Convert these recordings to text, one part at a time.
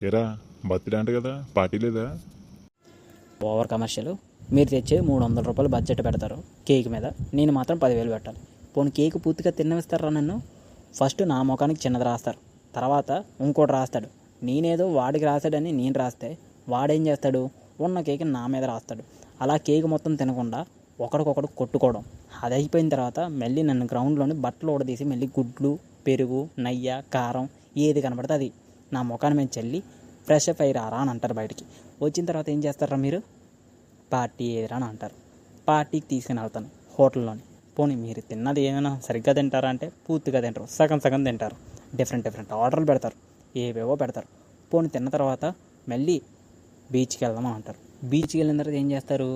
ఏరా బర్త్డే అంట కదా, పార్టీ లేదా? Over commercial. మీరు తెచ్చే 300 రూపాయలు బడ్జెట్ పెడతారు కేక్ మీద, నేను మాత్రం 10,000 పెట్టాలి. పోనీ కేక్ పూర్తిగా తిన్నవిస్తారా నన్ను? ఫస్ట్ నా ముఖానికి చిన్నది రాస్తారు, తర్వాత ఇంకోటి రాస్తాడు. నేనేదో వాడికి రాస్తాడని నేను రాస్తే వాడేం చేస్తాడు, ఉన్న కేక్ నా మీద రాస్తాడు. అలా కేక్ మొత్తం తినకుండా ఒకడికొకడు కొట్టుకోవడం. అది అయిపోయిన తర్వాత మళ్ళీ నన్ను గ్రౌండ్లోని బట్టలు ఊడదీసి మళ్ళీ గుడ్లు, పెరుగు, నెయ్యి, కారం ఏది కనబడితే అది నా ముఖాన్ని మేము చల్లి ఫ్రెష్ అప్ అయ్యిరారా అని అంటారు. బయటికి వచ్చిన తర్వాత ఏం చేస్తారా మీరు? పార్టీ ఏదిరా అని అంటారు. పార్టీకి తీసుకుని వెళ్తాను హోటల్లోని. పోనీ మీరు తిన్నది ఏమైనా సరిగ్గా తింటారా అంటే పూర్తిగా తింటారు, సగం సగం తింటారు. డిఫరెంట్ ఆర్డర్లు పెడతారు, ఏవేవో పెడతారు. పోనీ తిన్న తర్వాత మళ్ళీ బీచ్కి వెళ్దామని అంటారు. బీచ్కి వెళ్ళిన తర్వాత ఏం చేస్తారు?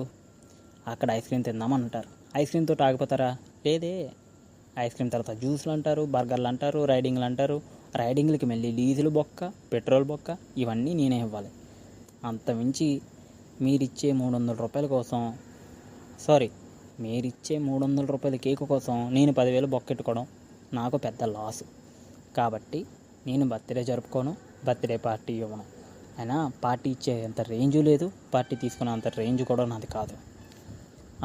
అక్కడ ఐస్ క్రీమ్ తిందామని అంటారు. ఐస్ క్రీమ్తో ఆగిపోతారా? లేదే. ఐస్ క్రీమ్ తర్వాత జ్యూస్లు అంటారు, బర్గర్లు అంటారు, రైడింగ్లు అంటారు. రైడింగ్లకి మళ్ళీ డీజిల్ బొక్క, పెట్రోల్ బొక్క, ఇవన్నీ నేనే ఇవ్వాలి. అంతమించి మీరిచ్చే 300 రూపాయల కోసం, మీరిచ్చే 300 రూపాయల కేకు కోసం నేను 10,000 బొక్కెట్టుకోవడం నాకు పెద్ద లాసు. కాబట్టి నేను బర్త్డే జరుపుకోను, బర్త్డే పార్టీ ఇవ్వను. అయినా పార్టీ ఇచ్చే అంత రేంజు లేదు, పార్టీ తీసుకునే అంత రేంజ్ కూడా నాది కాదు.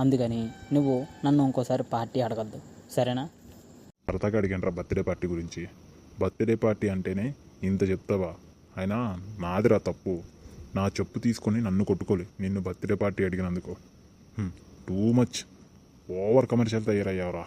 అందుకని నువ్వు నన్ను ఇంకోసారి పార్టీ అడగద్దు, సరేనా? సరదాగా అడిగాను రా బర్త్డే పార్టీ గురించి. బర్త్డే పార్టీ అంటేనే ఇంత చెప్తావా? అయినా నాదిరా తప్పు. నా చెప్పు తీసుకొని నన్ను కొట్టుకోలే నిన్ను బర్త్డే పార్టీ అడిగినందుకు. Too much over commercial తయారయ్యావరా.